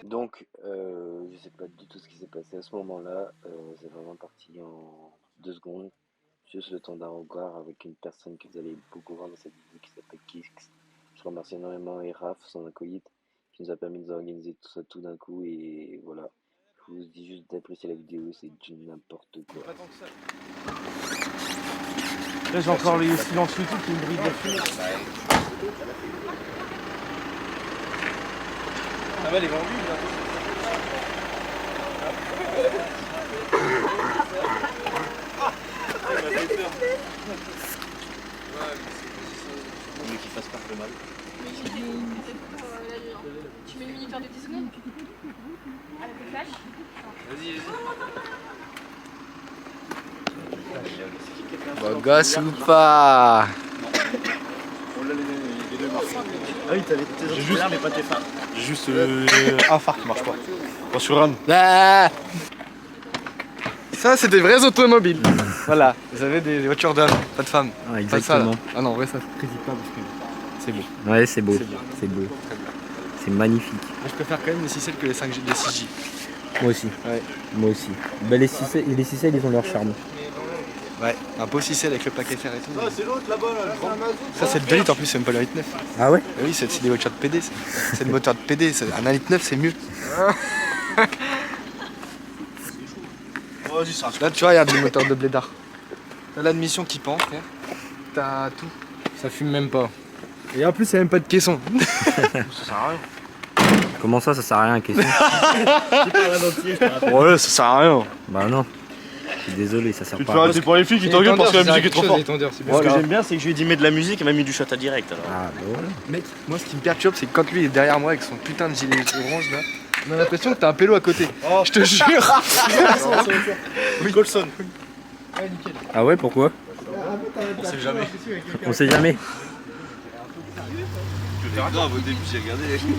Donc, je sais pas du tout ce qui s'est passé à ce moment-là. C'est vraiment parti en 2 secondes. Juste le temps d'un regard avec une personne que vous allez beaucoup voir dans cette vidéo qui s'appelle Kix. Je remercie énormément Eraf, son acolyte, qui nous a permis de nous organiser tout ça tout d'un coup. Et voilà. Je vous dis juste d'apprécier la vidéo, c'est du n'importe quoi. Pas tant que ça. Là j'ai encore les silences YouTube qui me brisent la fumée. Ah bah les vendus là. Mais qu'il fasse pas le mal. Tu mets le minuteur de 10 secondes avec le flash. Vas-y, Beau gosse ou pas? On l'a les deux marques. Ah oui, t'avais tes autres juste... mais pas tes phares. J'ai juste un phare qui marche pas. Bon, sur RAM. Ah, ça, c'est des vrais automobiles. Voilà, vous avez des voitures d'hommes, pas de femmes. Ah, Pas exactement. ça, là. Ah non, en vrai, ça se critique pas parce que c'est beau. Ouais, c'est beau. C'est beau. C'est beau. C'est magnifique. Moi, je préfère quand même les 6L que les 5G, les 6J. Moi aussi. Ouais. Moi aussi. Bah, les 6L, ils ont leur charme. Ouais, un beau 6L avec le plaquet fer et tout. Ah, c'est l'autre là-bas, là, le grand. Ça, c'est le 2 litres en plus, c'est même pas le 1,9 litre. Ah ouais? Oui, c'est des voitures de PD. C'est le moteur de PD. Un 1,9 litre, c'est mieux. Vas-y, ça Là, tu vois, regarde les moteurs de blédard. T'as l'admission qui pend, frère. T'as tout. Ça fume même pas. Et en plus, il n'y a même pas de caisson. sert à rien. Comment ça sert à rien, question? Ouais, ça sert à rien. Bah non. Je suis désolé, ça sert Tu te pas. fais arrêter pour les filles qui t'engueulent parce que la musique est trop forte. Ce que j'aime bien, c'est que je lui ai dit mets de la musique et m'a mis du chata direct. Alors. Ah bah voilà. Mec, moi, ce qui me perturbe, c'est que quand lui est derrière moi avec son putain de gilet orange là, on a l'impression que t'as un pélo à côté. Je te jure. Oui, Colson. Ah ouais, pourquoi? On sait jamais. On sait jamais. Grave, au début, j'ai regardé. Vas-y,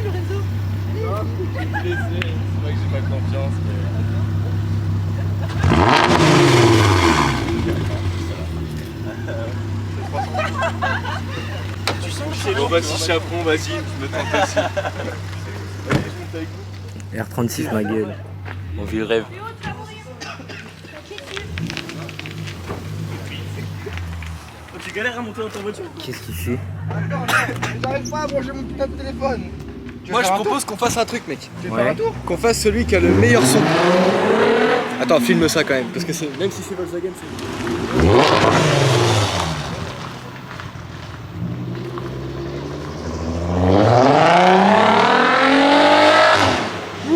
Lorenzo. C'est vrai que j'ai pas confiance. Tu sens que c'est bon, vas-y, chaperon, vas-y, me tente aussi. R36, ma gueule. On vit le rêve. Tu galères à monter dans ta voiture? Qu'est-ce qu'il fait? J'arrive pas à brancher mon putain de téléphone. Moi, je propose qu'on fasse un truc, mec. Ouais. Qu'on fasse celui qui a le meilleur son. Attends, filme ça quand même, parce que même si c'est Volkswagen, c'est.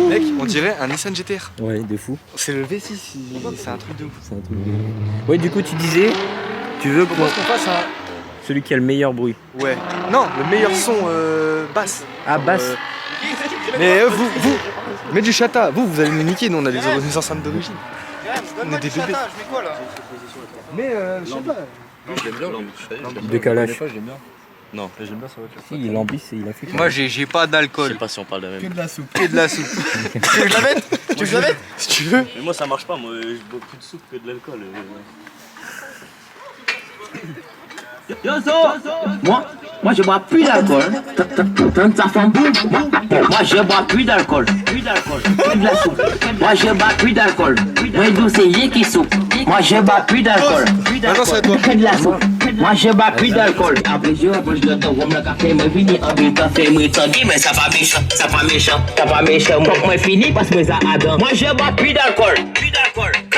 Mec, on dirait un Nissan GTR. Ouais, de fou. C'est le V6, c'est un truc de ouf. C'est un truc de... Ouais, du coup, tu disais, tu veux Je propose qu'on fasse un. celui qui a le meilleur bruit. Ouais. Non, le meilleur son basse. Ah, basse. Mais vous, mais du chata. Vous allez nous niquer, nous on a des enceintes d'origine. On est des bébés. Mais je sais pas. Je l'aime bien. De Kalash. Je l'aime bien. Non, J'aime bien sa voiture. Si, il embisse et il a fait. Moi j'ai pas je d'alcool. sais pas si on parle de la même. De la soupe. Et de la soupe. Tu veux que je la mette? Tu veux que je la mette? Si tu veux. Mais moi ça marche pas, moi je bois plus de soupe que de l'alcool. Moi je bois plus d'alcool. Ça fait un bout. Moi je bois plus d'alcool. Que de la soupe. Moi je bois plus d'alcool. Moi d'où c'est yé qui soupe. Moi je bois plus d'alcool. Maintenant c'est à toi. Que de la soupe. Moi je bois plus d'alcool. Après je approche de ton rhum, le café, moi fini en ville, café, moi tanguy, mais ça pas méchant, ça pas méchant. Moi fini parce que ça adore. Moi je bois plus d'alcool. Que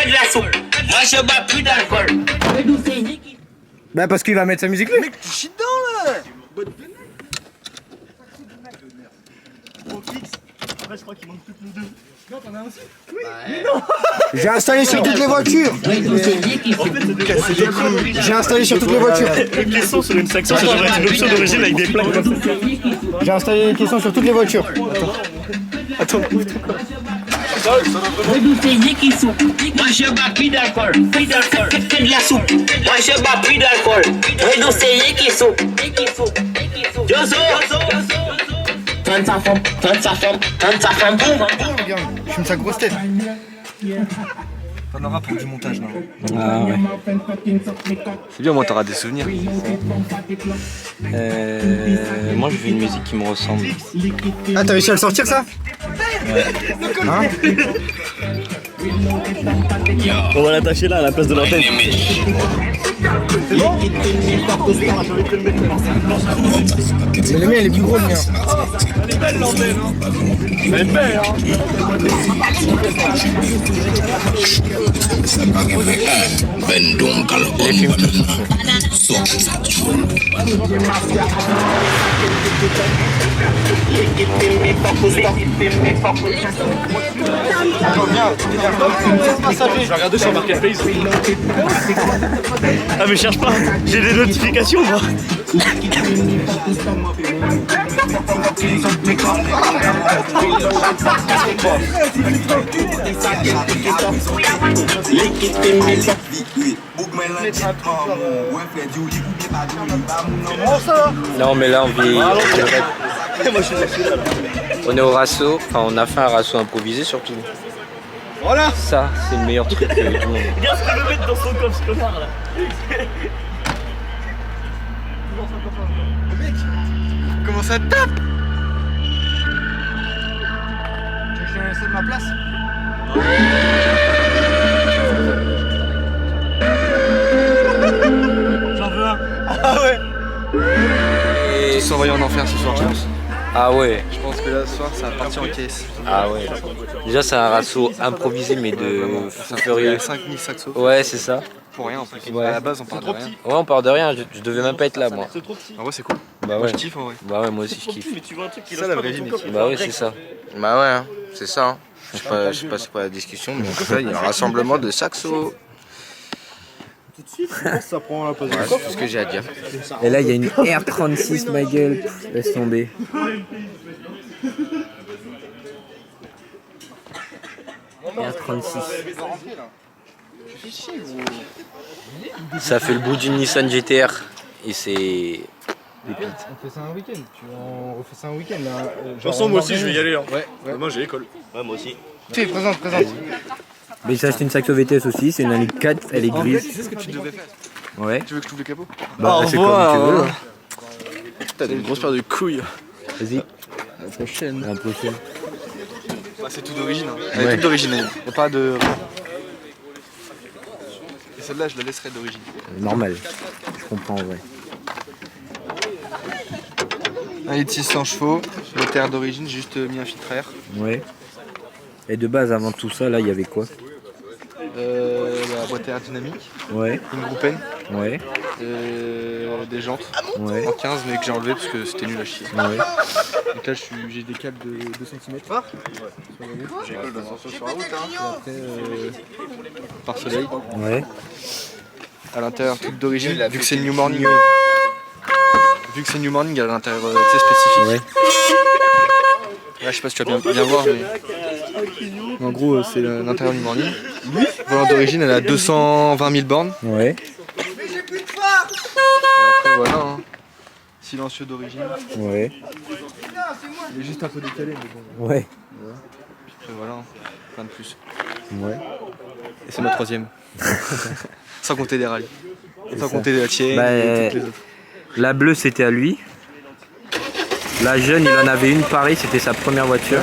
de la soupe. Moi je bois plus d'alcool. Mais d'où c'est yé qui. Bah parce qu'il va mettre sa musique lui. Mec, tu chies dedans là. Après je crois qu'il manque plus que nous deux. Non, t'en as aussi. Oui. Mais non. J'ai installé sur toutes les voitures. Mais d'où c'est yé qui soupe. J'ai installé sur toutes les voitures. Les caissons sur une section, ça devrait être une option d'origine avec des plaques comme ça. J'ai installé les caissons sur toutes les voitures. Attends. Mais d'où c'est yé qui soupe. Moi je bois plus d'alcool. Que de la soupe. Moi je bois plus d'alcool. Mais d'où c'est yé qui soupe. Jozo. Tente sa femme. Regarde, je fume sa grosse tête. T'en auras pour du montage, non? Ah ouais. C'est bien, au moins t'auras des souvenirs. Moi je veux une musique qui me ressemble. Ah, t'as réussi à le sortir ça? Hein? On va l'attacher là à la place de l'antenne. Mais le mien il est plus gros le mien. Elle est belle l'antenne, hein. Elle est belle, hein. Les films tous. Je vais regarder sur Marketplace. Ah mais cherche pas, j'ai des notifications moi. Non mais là on vit. On est au rasso, enfin on a fait un rasso improvisé surtout. Voilà. Ça c'est le meilleur truc du monde. Regarde ce qu'il veut mettre dans son coffre ce connard là. Comment ça tape? Tu veux que je te laisse de ma place? J'en veux un. Ah ouais. Tous s'envoyer en enfer ce soir, je pense. Ah ouais. Je pense que là, ce soir, ça va partir en caisse. Ah ouais. Déjà c'est un rasso improvisé mais de fou furieux. 5000 saxos. Ouais c'est ça. Pour rien en plus. Ouais. À la base, on part de rien. Ouais on part de rien, je devais même pas être là moi. C'est trop petit. En vrai, c'est cool. Bah Moi, ouais. je kiffe en vrai. Bah ouais moi aussi je Trop kiffe. petit, mais tu vois un truc qui C'est ça, la vraie vie, Nick. Bah ouais c'est ça. Bah ouais, hein, c'est ça. Hein. Je sais pas c'est quoi la discussion, mais en tout cas, il y a un rassemblement de saxos. Ça prend la place Voilà, c'est tout ce que j'ai à dire. Et là il y a une R36 ma gueule. Pff, laisse tomber. R36. Ça fait le bout d'une Nissan GTR et c'est On fait ça un week-end. On refait ça un week-end là. De toute façon, moi aussi je vais y aller. Hein. Ouais. Demain j'ai école. Ouais, moi aussi. Tu présente. Mais j'ai acheté une Saxo VTS aussi, c'est une année 4, elle est En vrai, grise. tu sais ce que tu devrais faire? Ouais. Tu veux que je t'ouvre le capot? Bah c'est comme tu veux. hein. T'as une grosse paire de couilles. Vas-y, La prochaine. la prochaine. Bah, c'est tout d'origine. Hein. Elle est Ouais. toute d'origine. Y'a pas de. Et celle-là, je la laisserai d'origine. Normal. Je comprends ouais. Un litre 600 chevaux, moteur d'origine, j'ai juste mis un filtre air. Ouais. Et de base avant tout ça là il y avait quoi? La boîte à air dynamique, Ouais. une groupen, Ouais. des jantes Ouais. en 15 mais que j'ai enlevé parce que c'était nul à chier. Ouais. Donc là j'ai des câbles de 2 cm. J'ai école d'ascension sur la route. Hein. Et après, par soleil. Ouais. À l'intérieur, toute d'origine, vu que c'est New Morning. Vu que c'est New Morning, à l'intérieur c'est spécifique. Ouais. Là, je sais pas si tu vas bien voir, mais en gros, c'est l'intérieur New Morning. Volant d'origine, elle a 220 000 bornes. Ouais. Après, voilà. Hein. Silencieux d'origine. Ouais. Il est juste un peu décalé, mais bon. Ouais. Après, voilà. Hein. Plein de plus. Ouais. Et c'est ma troisième. Sans compter les rallyes. Sans compter la tienne Bah, et toutes les autres. La bleue c'était à lui. La jeune il en avait une pareille, c'était sa première voiture.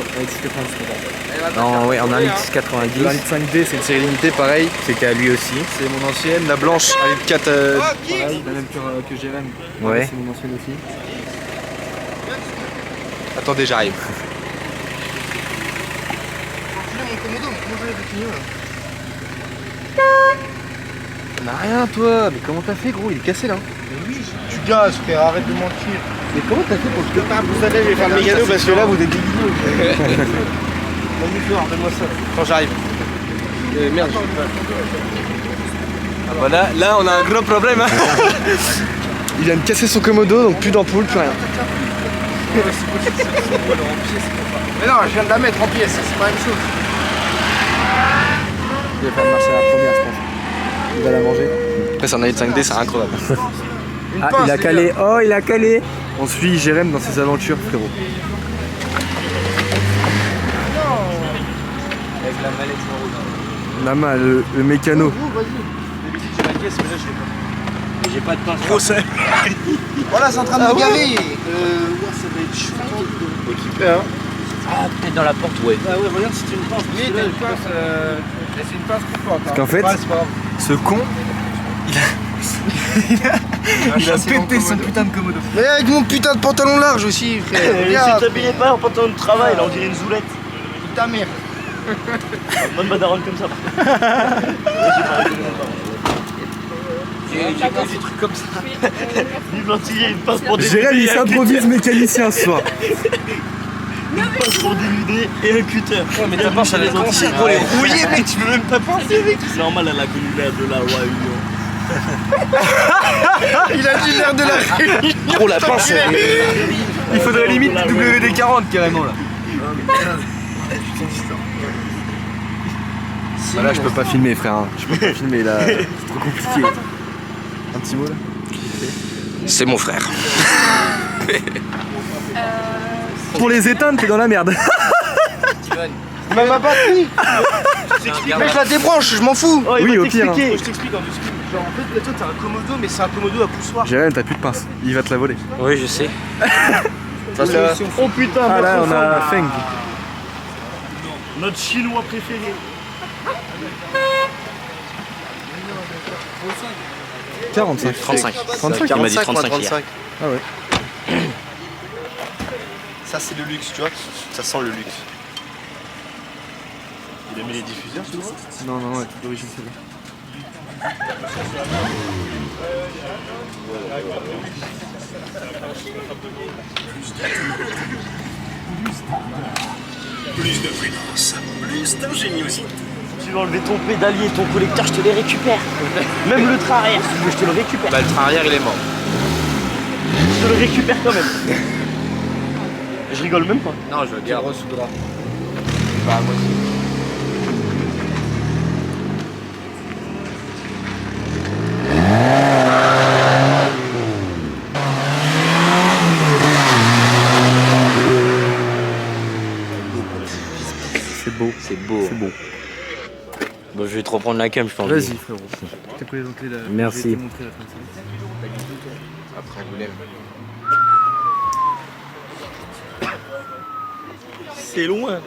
Ouais, en un litre 90. La 5D, c'est une série limitée, pareil. C'était à lui aussi. C'est mon ancienne. La blanche, 1 litre 4, pareil, la même que Jérém. Ouais. C'est mon ancienne aussi. Attendez, j'arrive. T'en as rien, toi. Mais comment t'as fait, gros? Il est cassé là. Tu gazes, frère, arrête de mentir. Mais comment t'as fait pour le Vous savez, je vais faire le mécano parce que là, vous êtes des guignols. Vas-y, Flore, donne-moi ça. Quand j'arrive. Merde. Voilà, là on a un gros problème. Hein. Il vient de casser son commodo, donc plus d'ampoule, plus rien. Mais non, je viens de la mettre en pièces, c'est pas la même chose. Il va faire marcher à la première, je pense. Il va la manger. Après, c'est un litre 5D, c'est incroyable. Ah il a calé, oh il a calé. On suit Jérém dans ses aventures, frérot. Avec la mallette en rouge. Nama, le mécano. D'habitude j'ai la caisse, mais là je l'ai pas. Et j'ai pas de pince. Gros sec. Voilà, c'est en train de me gaver. Ça va être chaud. Équipé, hein. Ah, peut-être dans la porte, ouais. Ah ouais, regarde si tu une pince. Oui, t'as une pince. C'est une pince pour toi. Parce qu'en fait, ce con, il a pété son putain de commodo. Mais avec mon putain de pantalon large aussi, frère. Si Regarde. t'habillais pas en pantalon de travail, là on dirait une zoulette. Ta mère. Bonne madaronne comme ça. J'ai pas des trucs comme ça. Vive l'antillais, une pince pour dénuder. Jérémy, il s'improvise mécanicien ce soir. Une pince pour dénuder et un cutter. Ouais, mais ta pince, elle est Antillais. pour les rouiller, mec. Tu peux même pas penser, mec. C'est normal, elle a connu l'air de la Réunion. Il a dit l'air de la Réunion. Oh la pince, il faudrait limite WD-40 carrément là. Bah là je peux pas filmer frère, hein. Je peux pas filmer là, c'est trop compliqué. Un petit mot là. C'est mon frère. Pour les éteindre t'es dans la merde. Mais ma batterie. Mec, je la débranche, je m'en fous. Oh, il Oui, va au pire, t'expliquer. Je t'explique en deux secondes. Genre en fait, là toi t'as un commodo, mais c'est un commodo à poussoir. Jérémy t'as plus de pince, il va te la voler. Oui, je sais. Oh putain, Ah là on a Feng. notre chinois préféré. 45. 35. 35. Il m'a dit 35 hier. Ah ouais. Ça c'est le luxe, tu vois. Ça sent le luxe. Il a mis les diffuseurs souvent. Non, non, non, toute d'origine celle-là. Plus de prudence, plus d'ingéniosité. Tu veux enlever ton pédalier, ton collecteur, je te les récupère. Même le train arrière, si tu veux, je te le récupère. Bah, le train arrière, il est mort. Je te le récupère quand même. Je rigole même pas. Non, je le garde. Bah moi aussi. C'est beau. C'est beau. C'est beau. Bon, je vais te reprendre la cam, je pense. Vas-y frérot. T'as présenté la. Merci. Je vais te montrer la fin de série. Après, on voulait. C'est loin.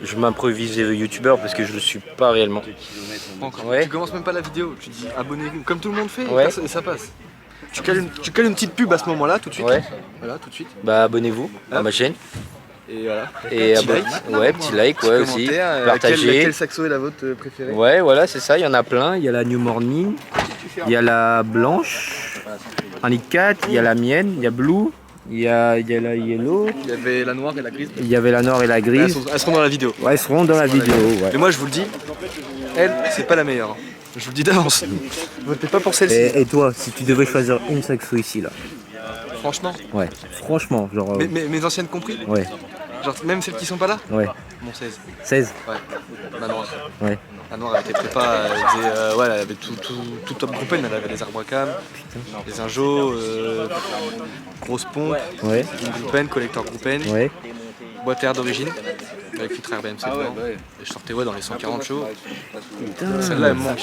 Je m'improvise youtubeur parce que je le suis pas réellement. Pas encore. Ouais. Tu commences même pas la vidéo, tu dis abonnez-vous. Comme tout le monde fait, Ouais. et ça passe. Tu cales une petite pub à ce moment-là, tout de suite. Ouais. Voilà, tout de suite. Bah abonnez-vous à Hop. ma chaîne. Et voilà. Et Petit like. Ouais, petit like, ouais aussi. Commentaire, Partagez. Laquelle saxo est la vôtre préférée? Ouais, voilà, c'est ça, il y en a plein. Il y a la New Morning, il y a la blanche, un lit 4, il y a la mienne, il y a Blue, il y a la Yellow, Il y avait la noire et la grise. il y avait la Nord et la Elles Grise. seront dans la vidéo. Ouais, elles seront dans la vidéo, ouais. Mais moi je vous le dis, elle, c'est pas la meilleure. Je vous le dis d'avance. Votez pas pour celle-ci. Et toi, si tu devais choisir une saxo ici, là. Franchement. Ouais, franchement, genre. Mes anciennes compris. Ouais, Genre même celles qui sont pas là. ouais. Mon 16. 16. Ouais. La noire. Ouais. La noire elle était prépa, elle faisait, ouais, elle avait tout top groupe, elle avait les arbres à cam, les injos, grosse pompe, Ouais, une groupen, collecteur groupen, ouais. boîte air d'origine, avec filtre RBMC dedans. Et je sortais dans les 140 chevaux. Celle-là elle me manque.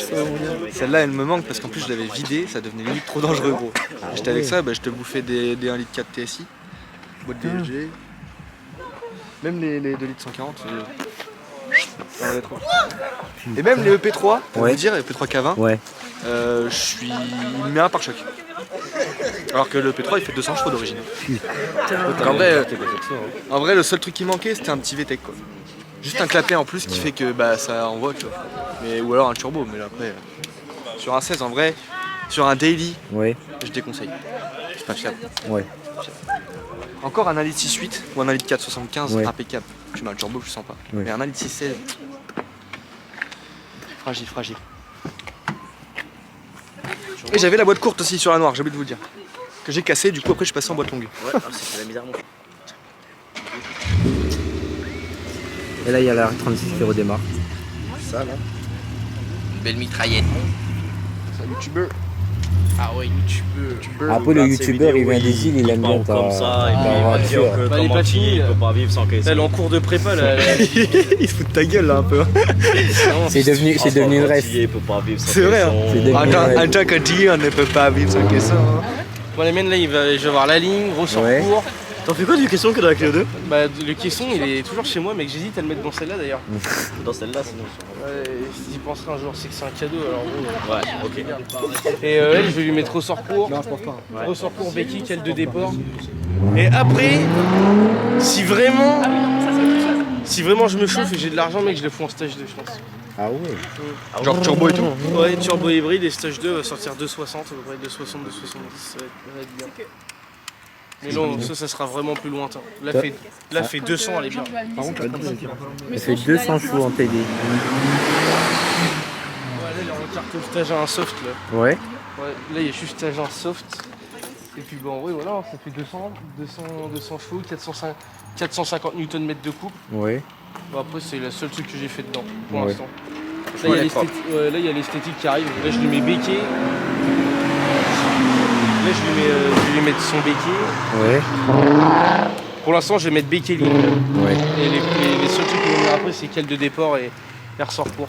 Celle-là elle me manque parce qu'en plus je l'avais vidée, ça devenait limite trop dangereux gros. J'étais avec ça, bah, je te bouffais des 1 litre 4 TSI, boîte DLG, même les 2 litres 140. Ça en avait trop. Et même les EP3, pour Ouais. vous dire, les EP3 K20, Ouais. il me met un pare-choc. Alors que le EP3 il fait 200 chevaux d'origine. Donc en vrai, le seul truc qui manquait c'était un petit VTEC quoi. Juste un clapet en plus qui fait que bah, ça envoie, tu vois. Mais, ou alors un turbo, mais là, après, sur un 16 en vrai, sur un daily, Ouais. je déconseille. C'est pas fiable. Ouais. Encore un 1 litre 6.8 ou un 1 litre 4.75 Ouais. impeccable. Tu mets le turbo, je sens pas. Ouais. Mais un 1 litre 6.16, fragile, fragile. Et j'avais la boîte courte aussi sur la noire, j'ai oublié de vous le dire. Que j'ai cassé, du coup après je suis passé en boîte longue. Ouais, c'est la misère. Et là, il y a la R36 qui redémarre. Ça, là. Une belle mitraillette. C'est un youtubeur. Ah ouais, youtubeur. Après, le youtubeur, il vient des îles, il aime bien ta voiture. Bah, il est pas fini. Il peut pas vivre sans caisse. Elle est en cours de prépa là. Il se fout de ta gueule là un peu. C'est devenu une rêve. C'est vrai. Un Jack a dit on ne peut pas vivre sans caisson. Bon, les miennes là, je vais voir la ligne, ressort Ouais. court. T'en fais quoi du caisson que dans la Clio 2? Bah, le caisson il est toujours chez moi, mais que j'hésite à le mettre dans celle-là d'ailleurs. Dans celle-là sinon. Ouais, j'y penserai un jour, c'est que c'est un cadeau alors bon. Ouais, ok. Et elle, je vais lui mettre ressort court. Non, je pense pas. Ressort court, béquille, quelle de déport. Et après, si vraiment je me chauffe et j'ai de l'argent, mec, je le fous en stage 2, je pense. Ah ouais. Genre turbo et tout. Ouais, turbo hybride et stage 2 va sortir 260, à peu près 260, 270, ça va être bien. Mais non, ça sera vraiment plus lointain. Là, fait 200, elle est bien. Par contre, Ça fait 200 chevaux en TD. Ouais, là, il est en carte stage 1 soft, là. Ouais. Ouais, là, il y a juste stage 1 soft. Et puis, bon, oui, voilà, ça fait 200 chevaux, 450 Nm de couple. Ouais. Bon, après, c'est le seul truc que j'ai fait dedans, pour Ouais. l'instant. Là, il y a l'esthétique qui arrive. Là, je lui mets béquet. Là, je vais lui mettre son béquet. Ouais. Pour l'instant, je vais mettre béquet ligne. Ouais. Et les seuls trucs qu'on va mettre après, c'est quelle de déport et ressort court.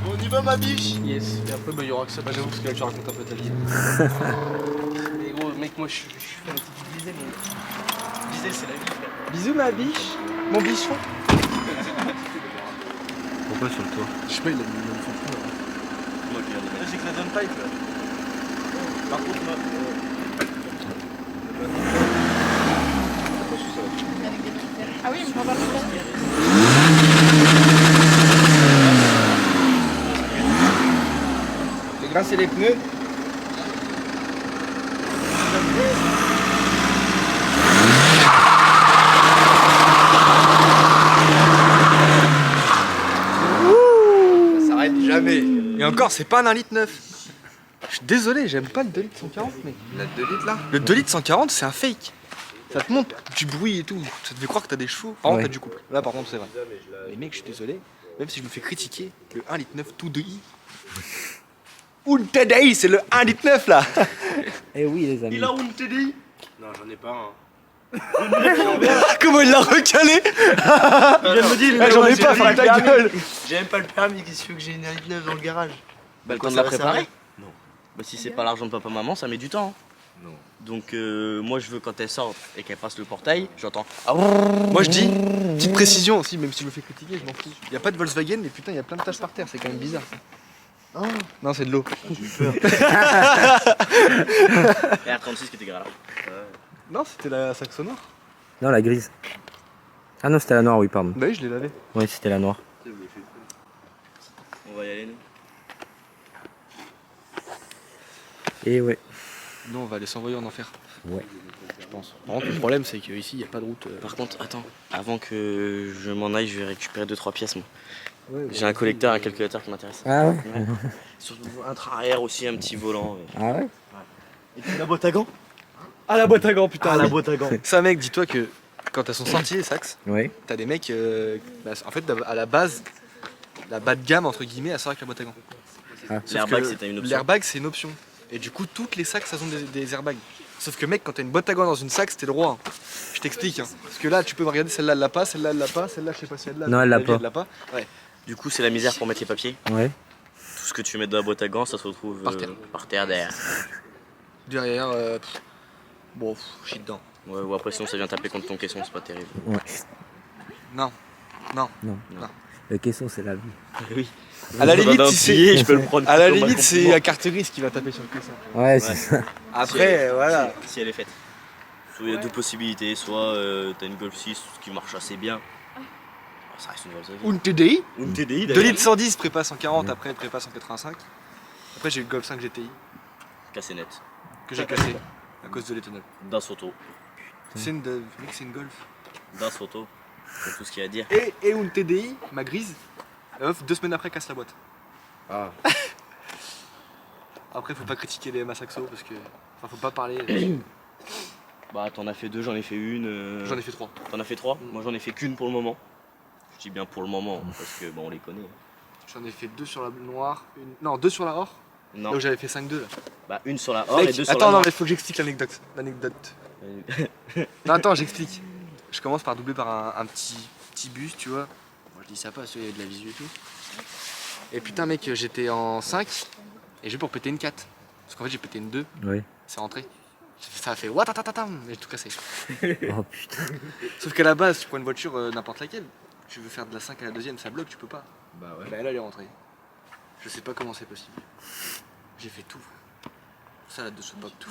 On y va ma biche. Yes. Et après, il y aura que ça. J'avoue, parce que là, tu racontes un peu ta vie. Mais gros, mec, moi, je suis fan de diesel. Diesel, c'est la vie, frère. Bisous ma biche. Mon bichon. Pourquoi sur le toit? Je sais pas, il a mis une photo. Là, j'ai que la zone pipe là. Par contre, moi. Ah oui, on peut avoir le J'ai grincé les pneus. Ça s'arrête jamais. Et encore, c'est pas un 1,9 litre. Je suis désolé, j'aime pas le 2 litres 140, mais. La 2 litres là. Le 2 litres 140, c'est un fake. Ça te montre du bruit et tout. Ça te fait croire que t'as des chevaux. Par contre, Ouais. t'as du couple. Là, par contre, c'est vrai. Les mecs, je suis désolé. Même si je me fais critiquer, le 1,9 litre tout de i. Ou le TDI, c'est le 1,9 litre là. Eh oui, les amis. où le TDI? Non, j'en ai pas un. Comment il l'a recalé. Il vient de me dire, Eh, j'en ai pas, ferme ta gueule. J'ai même pas le permis, qu'est-ce que tu veux que j'ai une 1,9 dans le garage? Bah, le temps temps de de la la préparer. Non. Bah, si c'est pas l'argent de papa-maman, ça met du temps. Non. Donc, moi, je veux quand elle sort et qu'elle passe le portail, j'entends. Moi, je dis, petite précision aussi, même si je me fais critiquer, je m'en fous. Il y a pas de Volkswagen, mais putain, il y a plein de taches par terre, c'est quand même bizarre. Oh. Non, c'est de l'eau. Et R36 qui était grave. Non, c'était la Saxo noire. Non, la grise. Ah non, c'était la noire, oui, pardon. Bah oui, je l'ai lavé. Oui, c'était la noire. On va y aller, nous. Et ouais. Nous, on va aller s'envoyer en enfer. Ouais. Je pense. Par contre, le problème, c'est qu'ici, il n'y a pas de route. Par contre, attends, avant que je m'en aille, je vais récupérer 2-3 pièces, moi. J'ai un collecteur, un calculateur qui m'intéresse. Ah ouais. Ouais. Surtout un train arrière aussi, un petit volant. Ah ouais. Et puis la boîte à gants. Ah, la boîte à gants, putain. Ah, la boîte à gants. Ça, mec, dis-toi que quand elles sont sorties, les sax, Ouais. t'as des mecs. En fait, à la base, la bas de gamme, entre guillemets, elle sort avec la boîte à gants. Sauf L'airbag, que c'était une option. L'airbag, c'est une option. Et du coup, toutes les sacs, elles ont des airbags. Sauf que, mec, quand t'as une boîte à gants dans une sac, t'es le roi. Hein. Je t'explique. Hein. Parce que là, tu peux me regarder, celle-là, elle l'a pas, celle-là, elle l'a pas, celle-là, je sais pas si elle l'a. Non, elle l'a la vieille, pas. Elle l'a pas. Ouais. Du coup, c'est la misère pour mettre les papiers. Ouais. Tout ce que tu mets dans la boîte à gants, ça se retrouve Par terre. derrière. Derrière, bon, je suis dedans. Ouais, ou après, sinon, ça vient taper contre ton caisson, c'est pas terrible. Ouais. Non. Non. Non. Le caisson, c'est la vie. Oui. À la limite, si c'est. je peux le prendre. À la comme un limite, c'est compliment. la carte grise qui va taper sur le caisson. Ouais, c'est ça. Après, voilà. Si elle est faite. Soit il y a deux possibilités, soit t'as une Golf 6 qui marche assez bien. Ça reste une Volkswagen. Ou une TDI. Ou une TDI 2 litres 110, prépa 140, après prépa 185. Après, j'ai eu le Golf 5 GTI Cassé net. que j'ai cassé à cause de l'éthanol. Das Auto. C'est une, mec, c'est une Golf. Das Auto. C'est tout ce qu'il y a à dire. Et une TDI, ma grise, la meuf 2 semaines après casse la boîte. Ah. Après, faut pas critiquer les Massaxo parce que. Enfin, faut pas parler. Bah, t'en as fait deux, j'en ai fait une. J'en ai fait 3. T'en as fait trois? Moi, j'en ai fait qu'une pour le moment. Je dis bien pour le moment, parce que bon, on les connaît. J'en ai fait 2 sur la noire, non, 2 sur la or Non. Là où j'avais fait 5-2 là. Bah, une sur la or et Mec, deux sur attends, la non, noire. mais faut que j'explique l'anecdote. Non, attends, j'explique. Je commence par doubler par un petit bus, tu vois. Moi, je dis ça passe, il y a de la visu et tout. Et putain, mec, j'étais en 5 et j'ai pour péter une 4. Parce qu'en fait, j'ai pété une 2. Oui. C'est rentré. Ça a fait watatatam et j'ai tout cassé. Oh putain. Sauf qu'à la base, tu prends une voiture n'importe laquelle. Tu veux faire de la 5 à la deuxième, ça bloque, tu peux pas. Bah ouais. Bah, elle est rentrée. Je sais pas comment c'est possible. J'ai fait tout. Salade de soupape, tout.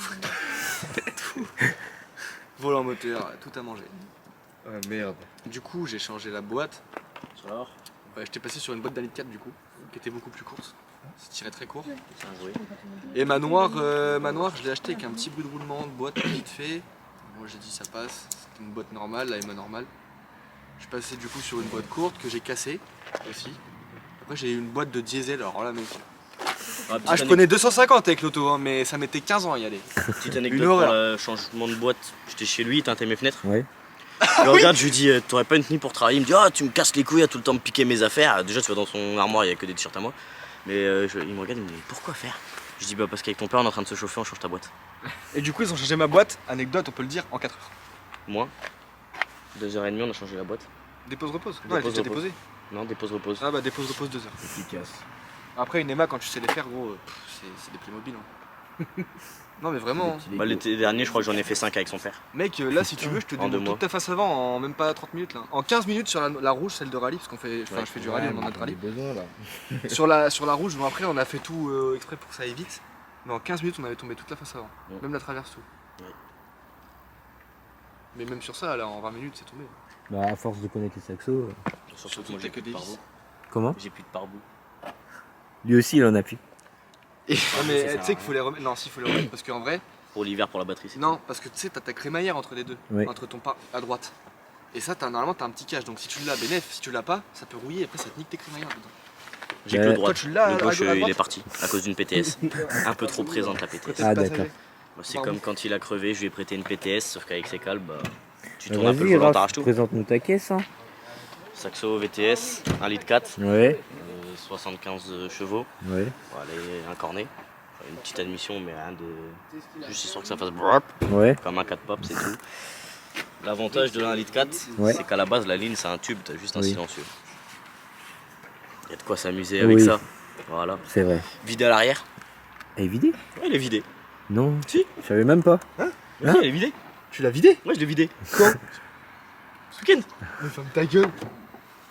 Tout. Volant moteur, tout à manger. Ah merde. Du coup, j'ai changé la boîte. Sur la or. Ouais, j'étais passé sur une boîte d'un litre 4 du coup, qui était beaucoup plus courte. Ça tirait très court. C'est un jouet. Et ma noire, je l'ai acheté avec un petit bruit de roulement de boîte vite fait. Moi j'ai dit ça passe. C'était une boîte normale, la Emma normale. Je suis passé du coup sur une boîte courte que j'ai cassée aussi. Après j'ai eu une boîte de diesel, alors là mec. Ah, je prenais 250 avec l'auto, hein, mais ça mettait 15 ans à y aller. Petite anecdote Une pour horreur. le changement de boîte. J'étais chez lui, il teintait mes fenêtres. Ouais. Je le regarde, je lui dis t'aurais pas une tenue pour travailler. Il me dit ah tu me casses les couilles à tout le temps me piquer mes affaires. Déjà tu vas dans son armoire, il y a que des t-shirts à moi. Mais il me regarde, il me dit pourquoi faire? Je dis bah parce qu'avec ton père on est en train de se chauffer, on change ta boîte. Et du coup ils ont changé ma boîte, anecdote on peut le dire, en 4 heures. Moi, 2h30 on a changé la boîte. Dépose-repose. Non, elle était déjà Dépose-repose. déposée. Non, dépose-repose. Ah bah dépose-repose 2 heures. Efficace. Après une Emma quand tu sais les faire gros, c'est des Playmobil. Hein. Non mais vraiment. Hein. Bah, l'été dernier je crois que j'en ai fait 5 avec son père. Mec, là si tu veux, je te En 2 démonte mois. toute ta face avant en même pas 30 minutes là. En 15 minutes sur la rouge, celle de rallye, parce qu'on fait, enfin, Ouais. je fais du rallye, on en a de rallye. besoin là. sur la rouge, bon après on a fait tout exprès pour que ça aille vite. Mais en 15 minutes on avait tombé toute la face avant. Ouais. Même la traverse tout. Ouais. Mais même sur ça, là en 20 minutes c'est tombé. Bah à force de connaître les saxos. Surtout que Surtout moi que j'ai t'as plus que de des pare-boue. Comment? J'ai plus de pare-boue. Lui aussi il en a plus. Non mais ça tu sais sert qu'il à faut les remettre. Non, si, faut les remettre parce qu'en vrai, Pour l'hiver, pour la batterie. c'est non, parce que tu sais, t'as ta crémaillère entre les deux, Oui. entre ton pas à droite. Et ça, normalement, t'as un petit cache. Donc si tu l'as, bénéf, si tu l'as pas, ça peut rouiller et après ça te nique tes crémaillères dedans. J'ai que le droit. Toi, tu l'as Le à gauche, droite il est parti à cause d'une PTS. Un peu trop présente la PTS. Ah d'accord. Moi, c'est comme quand il a crevé, je lui ai prêté une PTS, sauf qu'avec ses cales, bah, tu Bah, tournes un peu le vas-y volant, Raph, t'arraches tout. présente-nous ta caisse hein. Saxo VTS, 1 litre 4, Ouais. 75 chevaux, Ouais. voilà, et un cornet. Enfin, une petite admission, mais rien de. Juste histoire que ça fasse brrrp, Ouais. comme un 4 pop, c'est tout. L'avantage de la 1 litre 4, Ouais. c'est qu'à la base, la ligne, c'est un tube, t'as juste un Oui. silencieux. Il y a de quoi s'amuser avec Oui. ça. Voilà. C'est vrai. Vidé à l'arrière. Elle est vidée? Ouais, il est vidé. Non. Si. Je savais même pas. Oui, Hein il est vidé. Tu l'as vidée? Ouais, je l'ai vidé. Quand? Ce week-end. Mais ferme ta gueule.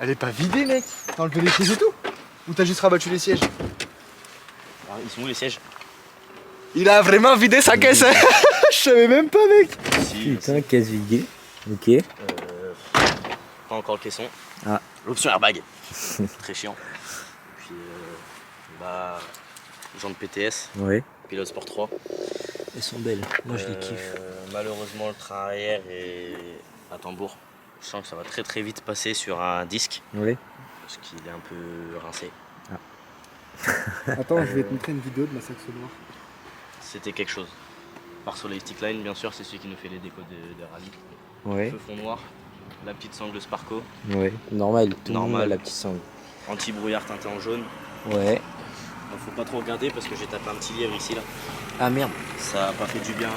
Elle est pas vidée, mec. T'as enlevé les sièges et tout? Ou t'as juste rabattu les sièges? Ah, ils sont où les sièges? Il a vraiment vidé sa caisse. Je savais même pas, mec. Si, Putain, caisse vidée. Ok. pas encore le caisson. Ah. L'option airbag. Très chiant. Puis, bah, jantes PTS, Ouais. pilote Sport 3. Elles sont belles. Moi je les kiffe. Malheureusement, le train arrière est à tambour. Je sens que ça va très très vite passer sur un disque Ouais. parce qu'il est un peu rincé. Attends, je vais te montrer une vidéo de ma saxo noire. C'était quelque chose. Par Soleil Stickline, bien sûr, c'est celui qui nous fait les décos de rallye. Ouais. Feu fond noir, la petite sangle Sparco, Ouais. Normal. Tout le monde Normal. a la petite sangle. anti-brouillard teinté en jaune. Ouais. Bon, faut pas trop regarder parce que j'ai tapé un petit lièvre ici là. Ah merde. Ça a pas fait du bien.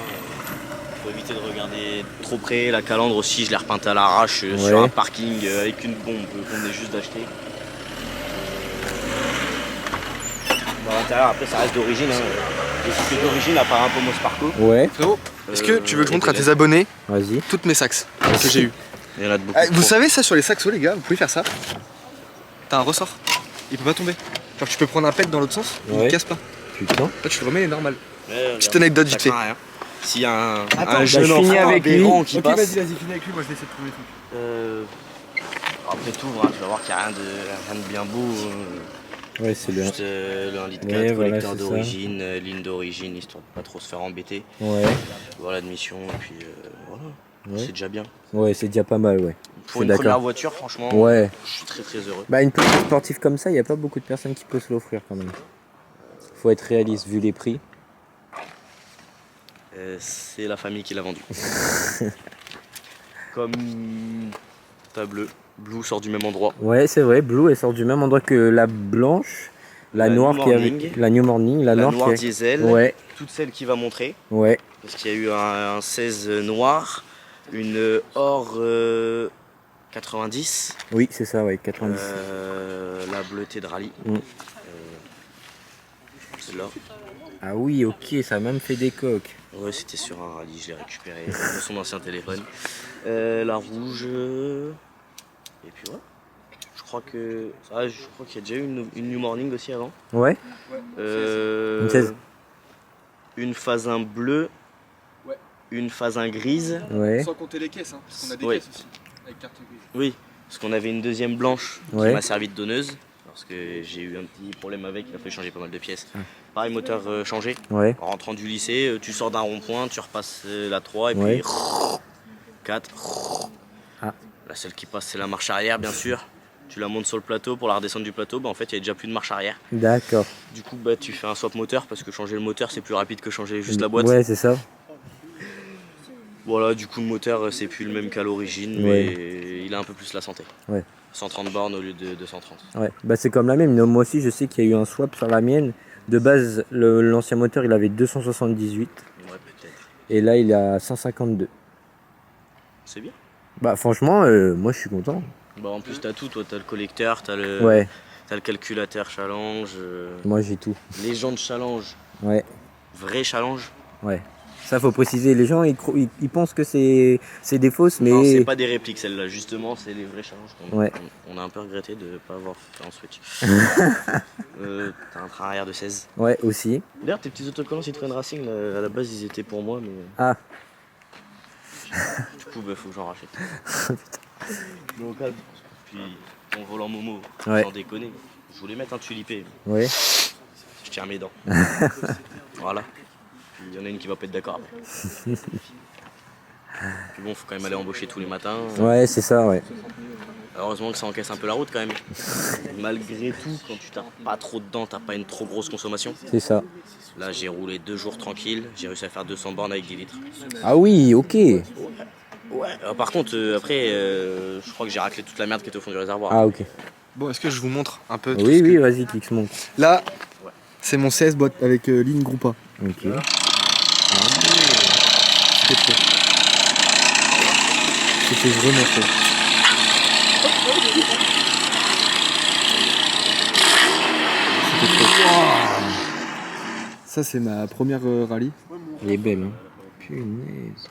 Faut éviter de regarder trop près. La calandre aussi, je l'ai repeinte à l'arrache sur Ouais. un parking avec une bombe qu'on venait juste d'acheter. Bon, à l'intérieur, après, ça reste d'origine. Hein. Les cycles d'origine, à part un Pomo Sparco. Ouais. Frérot, est-ce que tu veux que je montre à tes abonnés Vas-y. toutes mes saxes que j'ai eu? Il y en a de beaucoup. Ah, vous trop. savez ça sur les saxos, les gars, vous pouvez faire ça. T'as un ressort, il peut pas tomber. Genre tu peux prendre un pet dans l'autre sens, il Ouais. ne casse pas. Putain. Là tu le remets, il est normal. Ouais, regarde, Petite anecdote ça vite fait. craint rien. S'il y a un Attends, jeune bah, je finis enfant avec lui. aberrant qui passe, vas-y, finis avec lui, moi je vais essayer de trouver le truc. après tout, hein, tu vas voir qu'il n'y a rien de bien beau. Ouais, c'est le. Juste le 1 litre 4, Ouais, voilà, collecteur c'est ça. d'origine, ligne d'origine, histoire de pas trop se faire embêter. Ouais. Voilà l'admission, et puis voilà, Ouais. c'est déjà bien. Ouais, c'est déjà pas mal, ouais. Pour suis une d'accord. première voiture, franchement, Ouais. je suis très très heureux. Bah une petite sportive comme ça, il n'y a pas beaucoup de personnes qui peuvent se l'offrir quand même. Faut être réaliste vu les prix. C'est la famille qui l'a vendu. Comme ta Blue. Blue sort du même endroit. Ouais, c'est vrai, Blue elle sort du même endroit que la blanche. La La noire New qui avait. Morning. La New Morning, la La noire noire qui a- diesel. Ouais, Toutes celles qu'il va montrer. ouais. Parce qu'il y a eu un 16 noir, une or 90, Oui, c'est ça, ouais, 90. la bleutée de rallye. Mm. C'est là. Ah oui, ok, ça a même fait des coques. Ouais, c'était sur un rallye, je l'ai récupéré de son ancien téléphone. La rouge. Et puis ouais. Je crois qu'il y a déjà eu une New Morning aussi avant. Ouais, Euh, Une 16. Une phase 1 bleue. Ouais. Une phase 1 grise. ouais, Sans compter les caisses, hein, parce qu'on a des Oui. caisses aussi, avec carte grise. Oui, parce qu'on avait une deuxième blanche Ouais. qui m'a servi de donneuse. Parce que j'ai eu un petit problème avec, il a fallu changer pas mal de pièces. Pareil, moteur changé. ouais. En rentrant du lycée, tu sors d'un rond-point, tu repasses la 3 et Ouais. puis 4. Ah. La seule qui passe, c'est la marche arrière, bien sûr. Tu la montes sur le plateau, pour la redescendre du plateau, en fait, il n'y a déjà plus de marche arrière. D'accord. Du coup, tu fais un swap moteur parce que changer le moteur, c'est plus rapide que changer juste la boîte. Ouais, c'est ça. Voilà, du coup, le moteur, c'est plus le même qu'à l'origine, Ouais. mais il a un peu plus la santé. Ouais. 130 bornes au lieu de 230. Ouais, bah c'est comme la même. Non, moi aussi, je sais qu'il y a eu un swap sur la mienne. De base, l'ancien moteur, il avait 278. Ouais, peut-être. Et là, il est à 152. C'est bien. Bah franchement, moi, je suis content. Bah, en plus, t'as tout, toi. T'as le collecteur, t'as le, Ouais, t'as le calculateur challenge, moi, j'ai tout. les jantes challenge, Ouais, vrai challenge. ouais. Ça, faut préciser. Les gens, ils pensent que c'est des fausses, mais... Non, c'est pas des répliques celles-là, justement, c'est les vrais challenges. Ouais. On a un peu regretté de ne pas avoir fait un switch. T'as un train arrière de 16. Ouais, aussi. D'ailleurs, tes petits autocollants Citroën Racing, là, à la base, ils étaient pour moi, mais Ah, du coup, faut que j'en rachète. Mais au calme. Puis, ton volant Momo, Ouais. sans déconner. Je voulais mettre un tulipé, ouais. je tiens mes dents. Voilà. Puis, il y en a une qui va pas être d'accord après. Puis bon, faut quand même aller embaucher tous les matins. Ouais, c'est ça, ouais. Heureusement que ça encaisse un peu la route quand même. Malgré tout, quand tu tapes pas trop dedans, t'as pas une trop grosse consommation. C'est ça. Là, j'ai roulé 2 jours tranquille, j'ai réussi à faire 200 bornes avec 10 litres. Ah oui, ok. Ouais. Par contre, après, je crois que j'ai raclé toute la merde qui était au fond du réservoir. Ah, ok. Bon, est-ce que je vous montre un peu tout Oui, ce oui, que- vas-y, Kix, monte. Là, c'est mon 16 boîte avec ligne Groupa. Ok. C'était trop. C'était vraiment trop. C'était trop. Ça, c'est ma première rallye. Elle est belle, hein. Punaise.